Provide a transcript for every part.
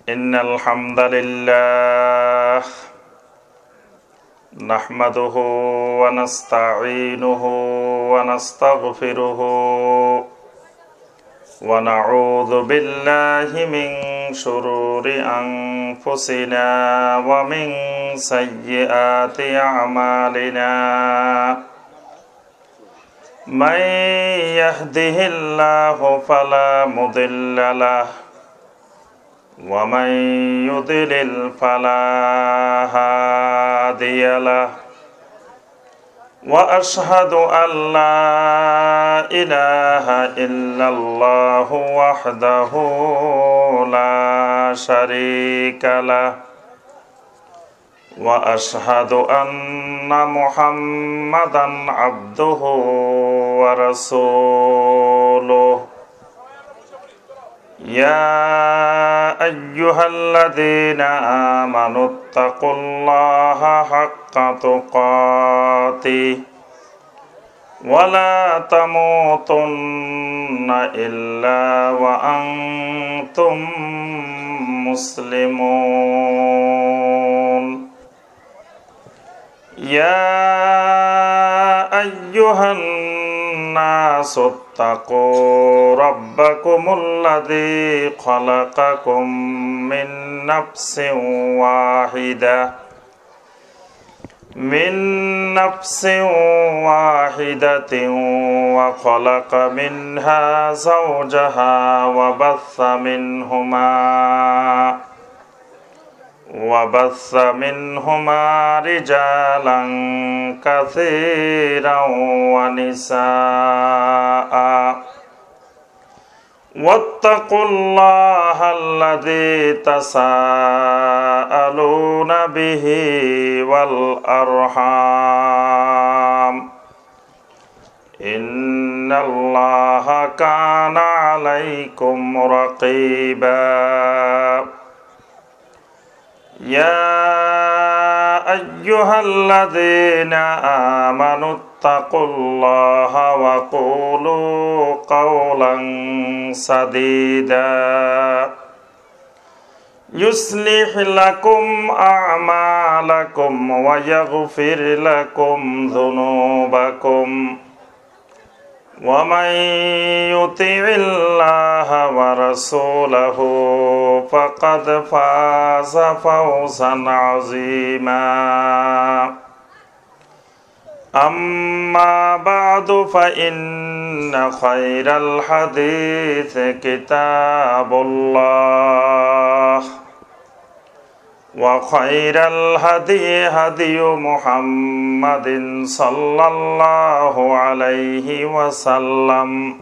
إن الحمد لله نحمده ونستعينه ونستغفره ونعوذ بالله من شرور أنفسنا ومن سيئات أعمالنا من يهده الله فلا مضل له ومن يضلل فلا هادي له وأشهد أن لا إله إلا الله وحده لا شريك له وأشهد أن محمدا عبده ورسوله يا أيها الذين آمنوا اتقوا الله حق تقاته ولا تموتن إلا وأنتم مسلمون يا أيها الناس اتقوا ربكم الذي خلقكم من نفس واحدة وخلق منها زوجها وبث منهما رجالا كثيرا ونساء واتقوا الله الذي تساءلون به والأرحام إن الله كان عليكم رقيبا يا أيها الذين آمنوا اتقوا الله وقولوا قولا سديدا يصلح لكم أعمالكم ويغفر لكم ذنوبكم ومن يطع الله ورسوله فقد فاز فوزا عظيما أما بعد فإن خير الحديث كتاب الله وخير الهدي هدي محمد صلى الله عليه وسلم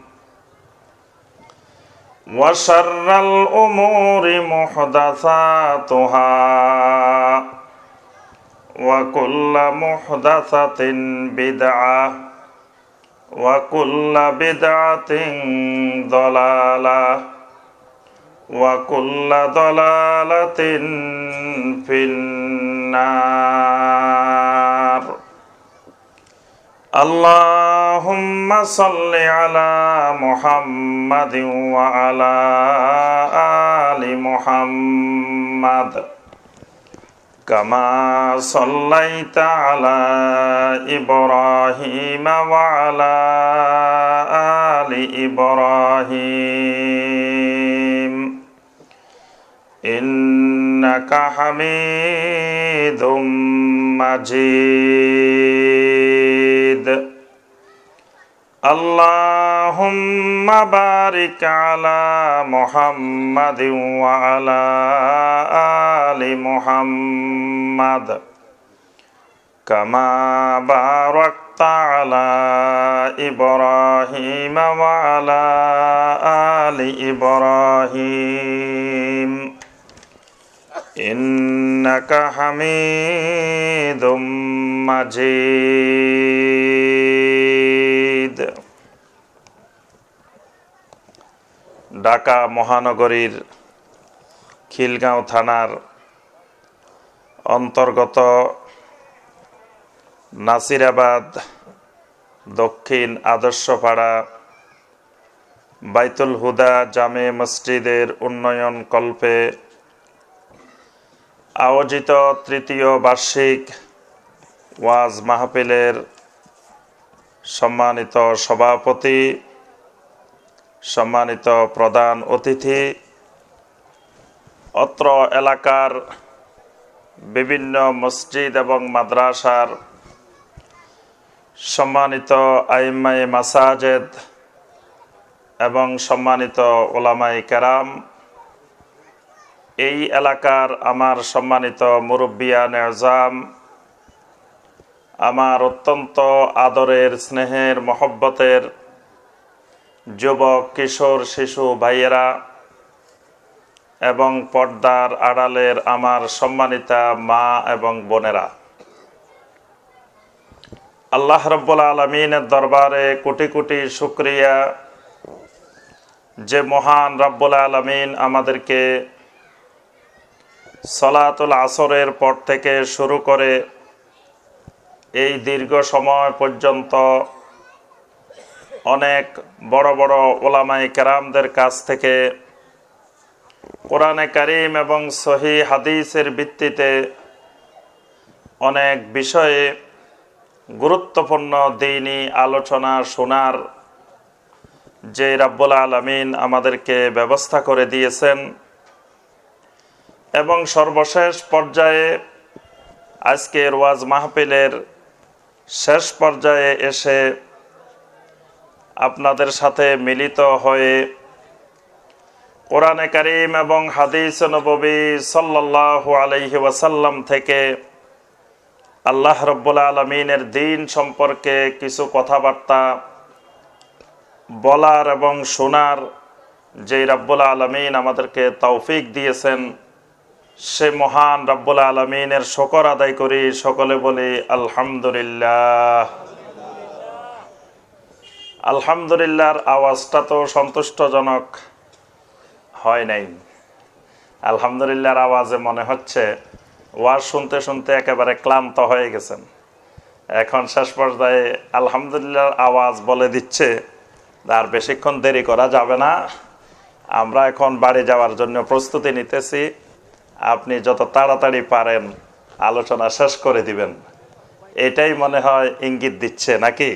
وشر الأمور محدثاتها وكل محدثة بدعة وكل بدعة ضلالة وكل ضلالة في النار اللهم صل على محمد وعلى آل محمد كما صليت على إبراهيم وعلى آل إبراهيم إنك حميد مجيد اللهم بارك على محمد وعلى آل محمد كما باركت على إبراهيم وعلى آل إبراهيم إنك حميد مجيد ঢাকা মহানগরীর খিলগাঁও থানার অন্তর্গত নাসিরাবাদ দক্ষিণ আদর্শপাড়া বাইতুল হুদা জামে মসজিদের উন্নয়ন কল্পে আয়োজিত তৃতীয় বার্ষিক ওয়াজ মাহফিলের সম্মানিত সভাপতি, সম্মানিত প্রধান অতিথি, অত্র এলাকার বিভিন্ন মসজিদ এবং মাদ্রাসার সম্মানিত আইম্মায়ে মাসাজিদ এবং সম্মানিত ওলামায়ে কেরাম, এই এলাকার আমার সম্মানিত মুরব্বিয়ানে আযম, আমার অত্যন্ত আদরের, স্নেহের, মহব্বতের যুবক, কিশোর, শিশু ভাইয়েরা এবং পর্দার আড়ালের আমার সম্মানিতা মা এবং বোনেরা, আল্লাহ রাব্বুল আলামিনের দরবারে কোটি কোটি শুকরিয়া যে মহান রাব্বুল আলামিন আমাদেরকে সালাতুল আসরের পর থেকে শুরু করে এই দীর্ঘ সময় পর্যন্ত অনেক বড় বড় ওলামায়ে কেরামদের কাছ থেকে কোরআনে কারীম এবং সহিহ হাদিসের ভিত্তিতে অনেক বিষয়ে গুরুত্বপূর্ণ দ্বীনি আলোচনা শোনার যে রাব্বুল আলামিন আমাদেরকে ব্যবস্থা করে দিয়েছেন, এবং সর্বশেষ পর্যায়ে আজকের ওয়াজ মাহফিলের শেষ পর্যায়ে এসে আপনাদের সাথে মিলিত হয়ে কোরআনে কারীম এবং হাদিস নববী সাল্লাল্লাহু আলাইহি ওয়াসাল্লাম থেকে আল্লাহ রাব্বুল আলামিনের দ্বীন সম্পর্কে কিছু কথাবার্তা বলার এবং শোনার যে রাব্বুল আলামিন আমাদেরকে তৌফিক দিয়েছেন, সে মহান রাব্বুল আলামিনের শুকর আদায় করি। সকলে বলি আলহামদুলিল্লাহ। আলহামদুলিল্লাহর আওয়াজটা তো সন্তুষ্টজনক হয় নাই। আলহামদুলিল্লাহর আওয়াজে মনে হচ্ছে ওয়াজ শুনতে শুনতে একেবারে ক্লান্ত হয়ে গেছেন। এখন শেষ পর্যায়ে আলহামদুলিল্লাহর আওয়াজ বলে দিচ্ছে, আর বেশিক্ষণ দেরি করা যাবে না। আমরা এখন বাড়ি যাওয়ার জন্য প্রস্তুতি নিতেছি। আপনি যত তাড়াতাড়ি পারেন আলোচনা শেষ করে দিবেন, এটাই মনে হয় ইঙ্গিত দিচ্ছে নাকি?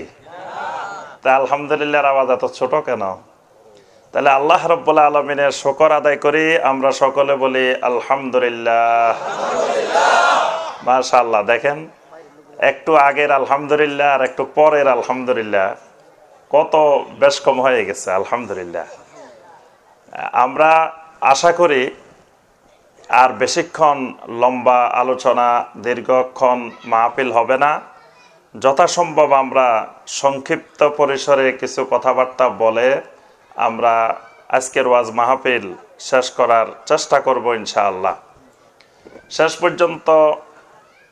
তা আলহামদুলিল্লাহর আওয়াজ এত ছোট কেন? তাহলে আল্লাহ রাব্বুল আলামিনের শুকর আদায় করি। আমরা সকলে বলি আলহামদুলিল্লাহ। মাশাআল্লাহ। দেখেন, একটু আগের আলহামদুলিল্লাহ আর একটু পরের আলহামদুলিল্লাহ কত বেশ কম হয়ে গেছে। আলহামদুলিল্লাহ। আমরা আশা করি আর বেশিক্ষণ লম্বা আলোচনা, দীর্ঘক্ষণ মাহফিল হবে না। যথাসম্ভব আমরা সংক্ষিপ্ত পরিসরে কিছু কথাবার্তা বলে আমরা আজকের ওয়াজ মাহফিল শেষ করার চেষ্টা করব ইনশাআল্লাহ। শেষ পর্যন্ত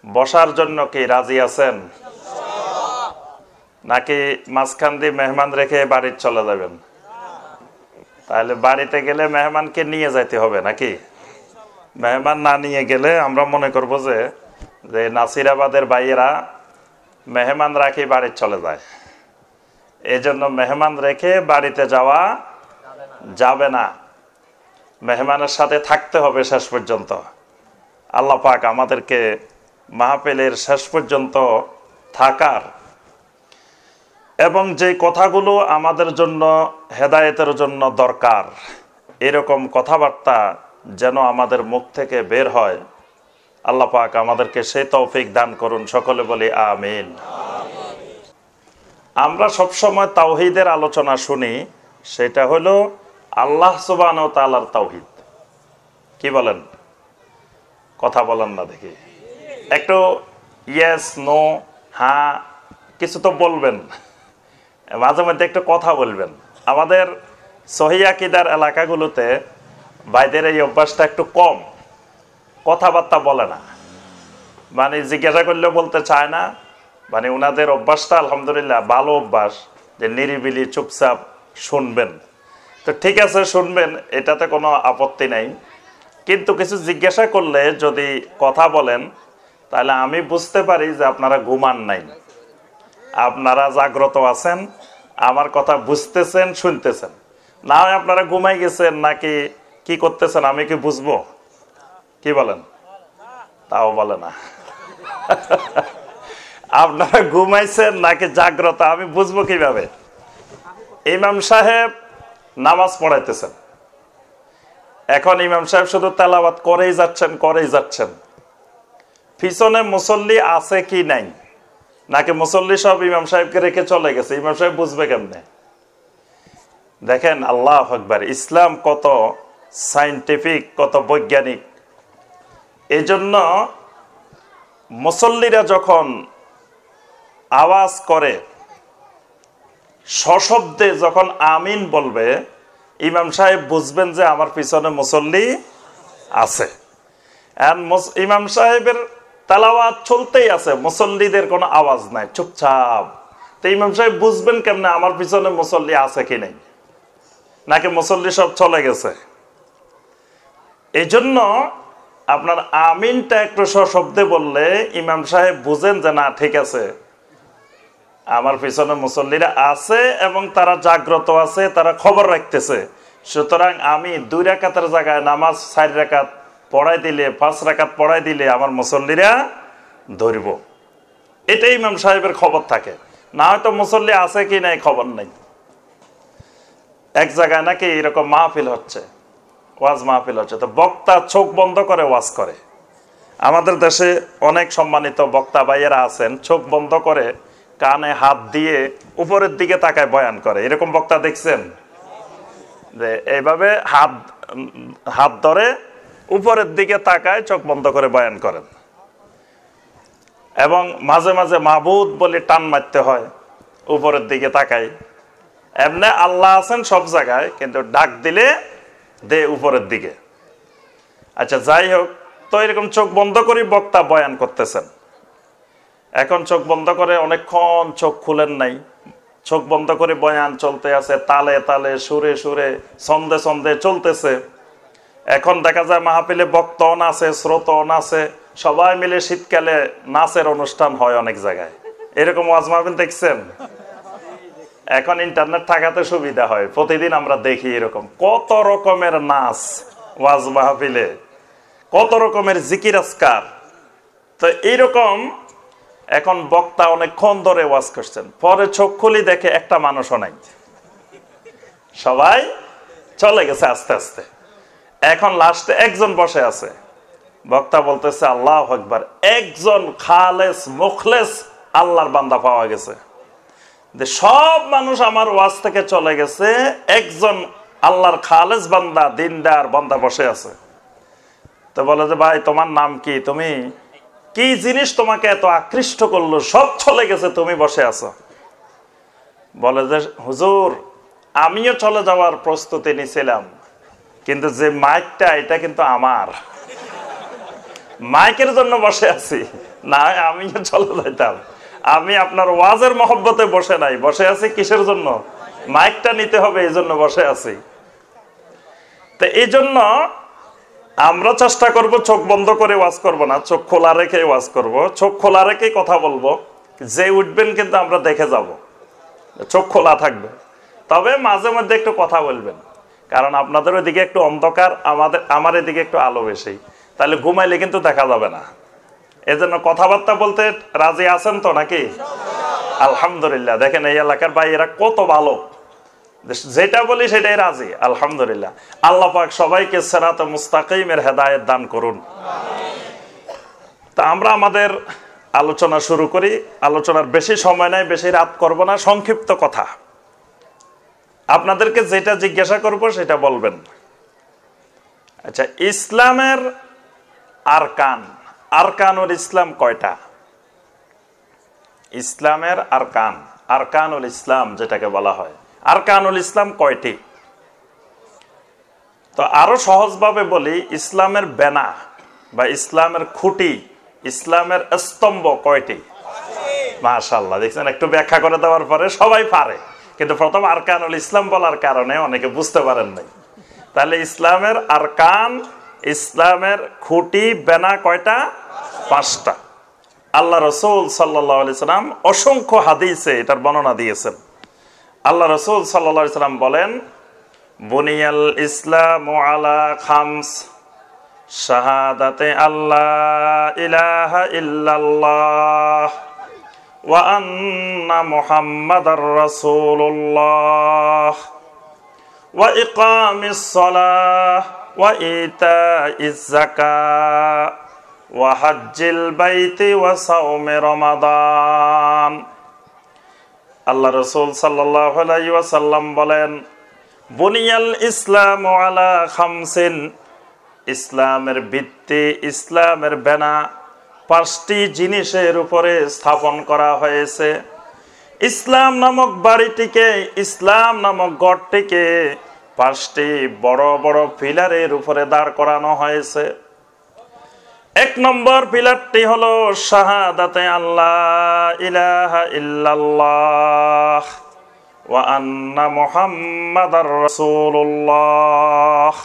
বসার জন্য কি রাজি আছেন, নাকি মাঝখান দিয়ে মেহমান রেখে বাড়ি চলে যাবেন? তাহলে বাড়িতে গেলে মেহমানকে নিয়ে যাইতে হবে নাকি? মেহমান না নিয়ে গেলে আমরা মনে করব যে নাসিরাবাদের ভাইয়েরা মেহমান রাখি বাড়ি চলে যায়। এই জন্য মেহমান রেখে বাড়িতে যাওয়া যাবে না, মেহমানের সাথে থাকতে হবে শেষ পর্যন্ত। আল্লাহ পাক আমাদেরকে মাহফিলের শেষ পর্যন্ত থাকার এবং যে কথাগুলো আমাদের জন্য হেদায়েতের জন্য দরকার, এরকম কথাবার্তা যেন আমাদের মুখ থেকে বের হয়, আল্লাহ পাক আমাদেরকে সেই তৌফিক দান করুন। সকলে বলি আমিন। আমরা সবসময় তাওহীদের আলোচনা শুনি, সেটা হলো আল্লাহ সুবহানাহু ওয়া তাআলার তাওহীদ। কি বলেন? কথা বলেন না দেখি, একটু ইয়েস নো হ্যাঁ কিছু তো বলবেন, মাঝে মধ্যে একটু কথা বলবেন। আমাদের সহিহ আকীদার এলাকাগুলোতে ভাইদের এই অভ্যাসটা একটু কম, কথাবার্তা বলে না, মানে জিজ্ঞাসা করলে বলতে চায় না। মানে ওনাদের অভ্যাসটা আলহামদুলিল্লাহ ভালো অভ্যাস, যে নিরিবিলি চুপচাপ শুনবেন। তো ঠিক আছে, শুনবেন, এটাতে কোনো আপত্তি নাই। কিন্তু কিছু জিজ্ঞাসা করলে যদি কথা বলেন, তাহলে আমি বুঝতে পারি যে আপনারা ঘুমান নাই, আপনারা জাগ্রত আছেন, আমার কথা বুঝতেছেন, শুনতেছেন। না হয় আপনারা ঘুমাই গেছেন নাকি কি করতেছেন, আমি কি বুঝবো? কি বলেন? তাও বলে না। আপনারা ঘুমাইছেন নাকি জাগ্রত আমি বুঝবো কিভাবে? ইমাম সাহেব নামাজ পড়াইতেছেন, এখন ইমাম সাহেব শুধু তেলাওয়াত করেই যাচ্ছেন, পিছনে মুসল্লি আছে কি নাই, নাকি মুসল্লি সব ইমাম সাহেবকে রেখে চলে গেছে, ইমাম সাহেব বুঝবে কেমনে? দেখেন আল্লাহু আকবার, ইসলাম কত সায়েন্টিফিক, কত বৈজ্ঞানিক। এই জন্য মুসল্লিরা যখন আওয়াজ করে, সশব্দে যখন আমিন বলবে, ইমাম সাহেব বুঝবেন যে আমার পিছনে মুসল্লি আছে। ইমাম সাহেবের তেলাওয়াত চলতেই আছে, মুসল্লিদের কোনো আওয়াজ নাই, চুপচাপ। তো ইমাম সাহেব বুঝবেন কেমনে আমার পিছনে মুসল্লি আছে কি নাই, নাকি মুসল্লি সব চলে গেছে? এই জন্য আপনার আমিনটা একটু সশব্দে বললে ইমাম সাহেব বুঝেন যে না, ঠিক আছে, আমার পিছনে মুসল্লিরা আছে এবং তারা জাগ্রত আছে, তারা খবর রাখতেছে। সুতরাং আমি 2 রাকাতের জায়গায় নামাজ 4 রাকাত পড়াই দিলে, 5 রাকাত পড়াই দিলে আমার মুসল্লিরা ধরব। এটাই ইমাম সাহেবের খবর থাকে। না হয়তো মুসল্লি আছে কি নাই খবর নাই। এক জায়গায় নাকি এরকম মাহফিল হচ্ছে, ওয়াজ মাহফিল হচ্ছে, তো বক্তা চোখ বন্ধ করে ওয়াজ করে। আমাদের দেশে অনেক সম্মানিত বক্তা ভাইয়েরা আছেন, চোখ বন্ধ করে কানে হাত দিয়ে উপরের দিকে তাকায় বয়ান করে। এরকম বক্তা দেখছেন? যে এইভাবে হাত ধরে উপরের দিকে তাকায়, চোখ বন্ধ করে বয়ান করেন। এবং মাঝে মাঝে মাবুদ বলে টান মারতে হয়, উপরের দিকে তাকায়। এমনি আল্লাহ আছেন সব জায়গায়, কিন্তু ডাক দিলে দে উপরের দিকে। আচ্ছা, যাই হোক, তো এরকম চোখ বন্ধ করে বক্তা বয়ান করতেছেন। এখন চোখ বন্ধ করে অনেকক্ষণ চোখ খুলেন নাই, চোখ বন্ধ করে বয়ান চলতে আছে, তালে তালে, সুরে সুরে, ছন্দে ছন্দে চলতেছে। এখন দেখা যায় মাহফিলে বক্তাও নাচে, শ্রোতাও নাচে, সবাই মিলে শীতকালে নাচের অনুষ্ঠান হয় অনেক জায়গায়। এরকম ওয়াজ মাহফিল দেখছেন? এখন ইন্টারনেট থাকাতে সুবিধা হয়, প্রতিদিন আমরা দেখি এরকম কত রকমের নাচ ওয়াজ মাহফিলে, কত রকমের জিকির আজকার। তো এইরকম এখন বক্তা অনেকক্ষণ ধরে ওয়াজ করছেন, পরে চোখ খুলি দেখে একটা মানুষও নাই, সবাই চলে গেছে আস্তে আস্তে। এখন লাস্টে একজন বসে আছে, বক্তা বলতেছে আল্লাহু আকবার, একজন খালেস মুখলেস আল্লাহর বান্দা পাওয়া গেছে। সব মানুষ আমার ওয়াজ থেকে চলে গেছে, একজন আল্লাহর খালেস বান্দা, দিনদার বান্দা বসে আছে। তো বলে যে ভাই, তোমার নাম কি? তুমি কি জিনিস তোমাকে এত আকৃষ্ট করলো, সব চলে গেছে, তুমি বসে আছো? বলে যে হুজুর, আমিও চলে যাওয়ার প্রস্তুতি নিছিলাম, কিন্তু যে মাইকটা, এটা কিন্তু আমার, মাইকের জন্য বসে আছি, না আমিও চলে যাইতাম। আমি আপনার ওয়াজের মহব্বতে বসে নাই, বসে আছি কিসের জন্য? মাইকটা নিতে হবে, এই জন্য বসে আছি। তো এই জন্য আমরা চেষ্টা করব চোখ বন্ধ করে ওয়াজ করব না, চোখ খোলা রেখে ওয়াজ করব, চোখ খোলা রেখে কথা বলবো। যে উঠবেন কিন্তু আমরা দেখে যাব, চোখ খোলা থাকবে। তবে মাঝে মধ্যে একটু কথা বলবেন, কারণ আপনাদের ওইদিকে একটু অন্ধকার, আমার এদিকে একটু আলো বেশি, তাহলে ঘুমাইলে কিন্তু দেখা যাবে না। এজন্য কথাবার্তা বলতে রাজি আছেন তো নাকি? আলহামদুলিল্লাহ। দেখেন এই এলাকার ভাইয়েরা কত ভালো, যেটা বলি সেটাই রাজি, আলহামদুলিল্লাহ। আল্লাহ পাক সবাইকে সিরাতে মুস্তাকিমের হেদায়েত দান করুন। তা আমরা আমাদের আলোচনা শুরু করি। আলোচনার বেশি সময় নাই, বেশি রাত করব না, সংক্ষিপ্ত কথা। আপনাদেরকে যেটা জিজ্ঞাসা করব সেটা বলবেন। আচ্ছা, ইসলামের আরকান, আরকানুল ইসলাম কয়টা? ইসলামের আরকান, আরকানুল ইসলাম যেটাকে বলা হয়, আরকানুল ইসলাম কয়টি? তো আরো সহজভাবে বলি, ইসলামের বেনা বা ইসলামের খুঁটি, ইসলামের স্তম্ভ কয়টি? মাশাআল্লাহ, দেখছেন, একটু ব্যাখ্যা করে দেওয়ার পরে সবাই পারে, কিন্তু প্রথম আরকানুল ইসলাম বলার কারণে অনেকে বুঝতে পারেন নাই। তাহলে ইসলামের আরকান, ইসলামের খুঁটি, বেনা কয়টা? 5টা। আল্লাহ রসুল সাল্লাল্লাহু আলাইহি সাল্লাম অসংখ্য হাদিসে এটার বর্ণনা দিয়েছেন। আল্লাহ রসুল সাল্লাল্লাহু আলাইহি সাল্লাম বলেন, বুনিয়াল ইসলামু আলা খামস, শাহাদাতে আল্লাহ ইলাহা ইল্লাল্লাহ ওয়া আন্না মুহাম্মাদার রাসূলুল্লাহ ওয়া ইকামিস সালাহ ওয়া ইতাইজ যাকাত ওয়া হজ্জিল বাইতি ওয়া সাওমি রমাদান। আল্লাহ রাসূল সাল্লাল্লাহু আলাইহি ওয়াসাল্লাম বলেন, বুনিয়াল ইসলামু আলা খামসিন, ইসলামের ভিত্তি, ইসলামের বেনা 5টি জিনিসের উপরে স্থাপন করা হয়েছে। ইসলাম নামক বাড়িটিকে, ইসলাম নামক গড়টিকে 5টি বড় বড় পিলারের উপরে দাঁড় করানো হয়েছে। 1 নম্বর পিলারটি হলো শাহাদাতে আল্লাহ ইলাহা ইল্লাল্লাহ ওয়া আন্না মুহাম্মাদার রাসূলুল্লাহ।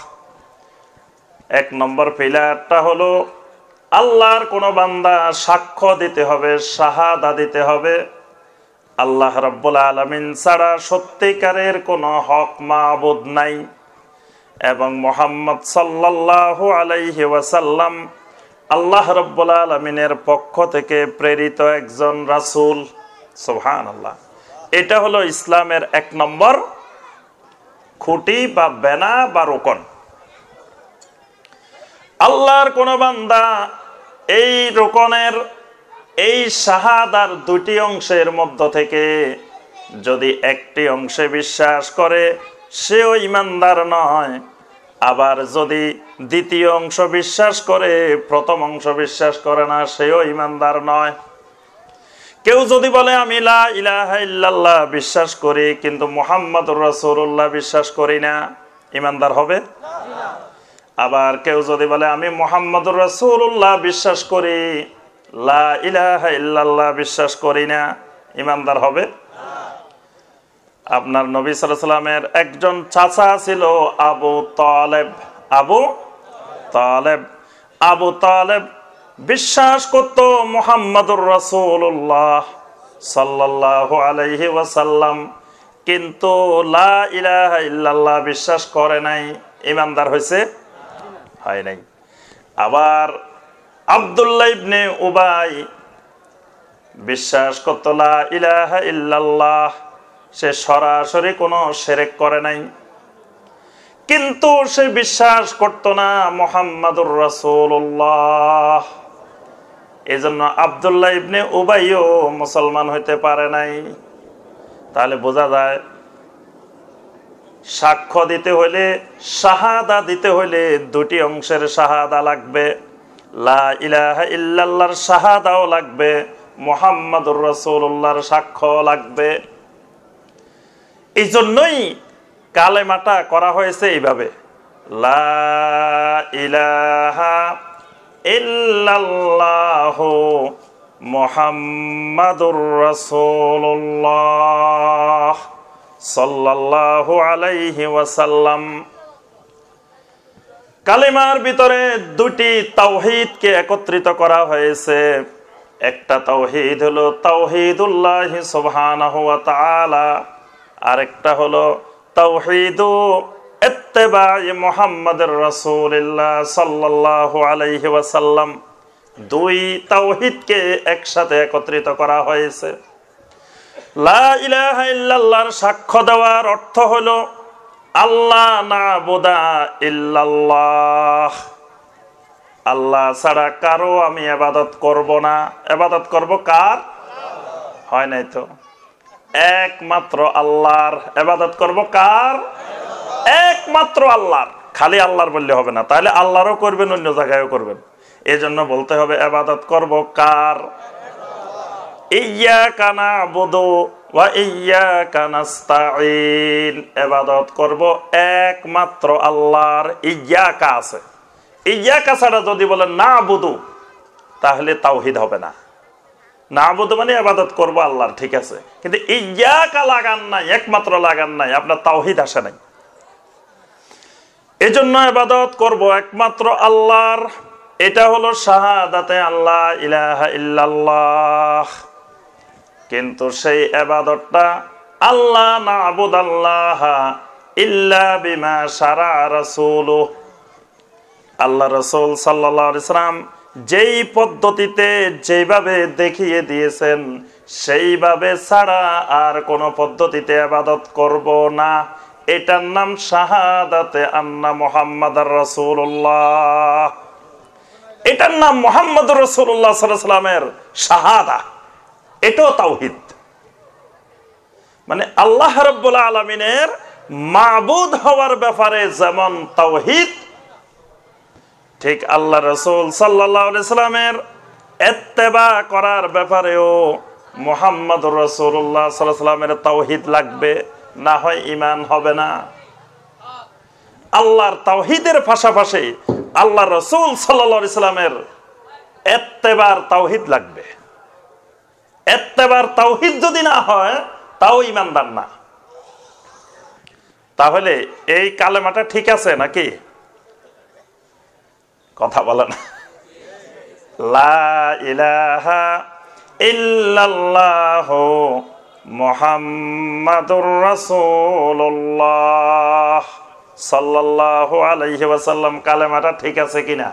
1 নম্বর পিলারটা হলো আল্লাহর কোন বান্দা সাক্ষ্য দিতে হবে, শাহাদা দিতে হবে আল্লাহ রাব্বুল আলামিন ছাড়া সত্যিকারের কোনো হক মাবুদ নাই, এবং মুহাম্মদ সাল্লাল্লাহু আলাইহি ওয়াসাল্লাম আল্লাহ রাব্বুল আলামিনের পক্ষ থেকে প্রেরিত একজন রাসূল। সুবহানাল্লাহ। এটা হলো ইসলামের 1 নম্বর খুঁটি বা বেনা বা রোকন। আল্লাহর কোন বান্দা এই রোকনের, এই শাহাদার 2টি অংশের মধ্য থেকে যদি একটি অংশে বিশ্বাস করে সেও ঈমানদার নয়, আবার যদি দ্বিতীয় অংশ বিশ্বাস করে প্রথম অংশ বিশ্বাস করে না সেও ঈমানদার নয়। কেউ যদি বলে আমি লা ইলাহা ইল্লাল্লাহ বিশ্বাস করি কিন্তু মুহাম্মাদুর রাসূলুল্লাহ বিশ্বাস করি না, ঈমানদার হবে? আবার কেউ যদি বলে আমি মুহাম্মাদুর রাসূলুল্লাহ বিশ্বাস করি, লা ইলাহা ইল্লাল্লাহ বিশ্বাস করি না, ঈমানদার হবে? আপনার নবী সাল্লাল্লাহু আলাইহি ওয়াসাল্লামের একজন চাচা ছিল আবু তালেব। আবু তালেব বিশ্বাস করত মুহাম্মাদুর রাসূলুল্লাহ সাল্লাল্লাহু আলাইহি ওয়াসাল্লাম, কিন্তু লা ইলাহা ইল্লাল্লাহ বিশ্বাস করে নাই, ঈমানদার হয়েছে? হয় নাই। আবার আব্দুল্লাহ ইবনে উবাই বিশ্বাস করত লা ইলাহা ইল্লাল্লাহ, সে সরাসরি কোনো শিরক করে নাই, কিন্তু সে বিশ্বাস করত না মুহাম্মাদুর রাসূলুল্লাহ। এজন্য আব্দুল্লাহ ইবনে উবাইও মুসলমান হইতে পারে নাই। তাহলে বোঝা যায় সাক্ষ্য দিতে হইলে, শাহাদা দিতে হইলে 2টি অংশের শাহাদা লাগবে। লা ইলাহা ইল্লাল্লাহর শাহাদাও লাগবে, মুহাম্মাদুর রাসূলুল্লাহর সাক্ষ্য লাগবে। এই জন্যই কালেমাটা করা হয়েছে এইভাবে, লা ইলাহা ইল্লাল্লাহু মুহাম্মাদুর রাসূলুল্লাহ সাল্লাল্লাহু আলাইহি ওয়াসাল্লাম। কালেমার ভিতরে 2টি তাওহীদকে একত্রিত করা হয়েছে। একটা তাওহীদ হলো তাওহীদুল্লাহি সুবহানাহু ওয়া তাআলা, আরেকটা হলো তাওহীদু ইত্তিবাই মুহাম্মাদুর রাসূলুল্লাহ সাল্লাল্লাহু আলাইহি ওয়াসাল্লাম। 2 তাওহীদকে একসাথে একত্রিত করা হয়েছে। লা ইলাহা ইল্লাল্লাহর সাক্ষ্য দেওয়ার অর্থ হলো আল্লাহ নাবুদা ইল্লাল্লাহ, আল্লাহ ছাড়া কারো আমি ইবাদত করব না। ইবাদত করব কার? হয় নাই তো, একমাত্র আল্লাহর ইবাদত করব। কার? একমাত্র আল্লাহর। খালি আল্লাহর বললে হবে না, তাহলে আল্লাহরও করবেন, অন্য জায়গায়ও করবেন। এজন্য বলতে হবে ইবাদত করব কার? ইয়্যাকা না'বুদু ওয়া ইয়্যাকা নাস্তাঈন। ইবাদত করব একমাত্র আল্লাহর। ইয়্যাকা আছে, ইয়্যাকা ছাড়া যদি বলেন না'বুদু তাহলে তাওহীদ হবে না। না'বুদু মানে ইবাদত করব আল্লাহর, ঠিক আছে, কিন্তু ইয়্যাকা লাগান নাই, একমাত্র লাগান নাই, আপনার তাওহীদ আসে নাই। এজন্য ইবাদত করব একমাত্র আল্লাহর। এটা হলো শাহাদাতে আল্লাহ ইলাহা ইল্লাল্লাহ। কিন্তু সেই ইবাদতটা আল্লাহ না'বুদাল্লাহ ইল্লা বিমা শারা রাসূলুহু, আল্লাহ রাসূল সাল্লাল্লাহু আলাইহি সাল্লাম যেই পদ্ধতিতে যেভাবে দেখিয়ে দিয়েছেন সেইভাবে ছাড়া আর কোন পদ্ধতিতে ইবাদত করব না। এটার নাম শাহাদাতে আন্না মুহাম্মাদুর রাসূলুল্লাহ। এটার নাম মুহাম্মদুর রাসূলুল্লাহ সাল্লাল্লাহু আলাইহি সাল্লামের শাহাদা। এটাও তাওহীদ। মানে আল্লাহ রাব্বুল আলামিনের মাবুদ হওয়ার ব্যাপারে যেমন তাওহীদ, ঠিক আল্লাহ রাসূল সাল্লাল্লাহু আলাইহি সাল্লামের ইত্তেবা করার ব্যাপারেও মুহাম্মদুর রাসূলুল্লাহ সাল্লাল্লাহু আলাইহি সাল্লামের তাওহীদ লাগবে, না হয় ঈমান হবে না। আল্লাহর তাওহীদের পাশাপাশি আল্লাহ রাসূল সাল্লাল্লাহু আলাইহি সাল্লামের ইত্তেবার তাওহীদ লাগবে। ইত্তেবার তাওহীদ যদি না হয় তাও ঈমানদার না। তাহলে এই কালেমাটা ঠিক আছে নাকি? কথা বলেন। লা ইলাহা ইল্লাল্লাহু মুহাম্মাদুর রাসূলুল্লাহ সাল্লাল্লাহু আলাইহি ওয়াসাল্লাম কালেমাটা ঠিক আছে কিনা?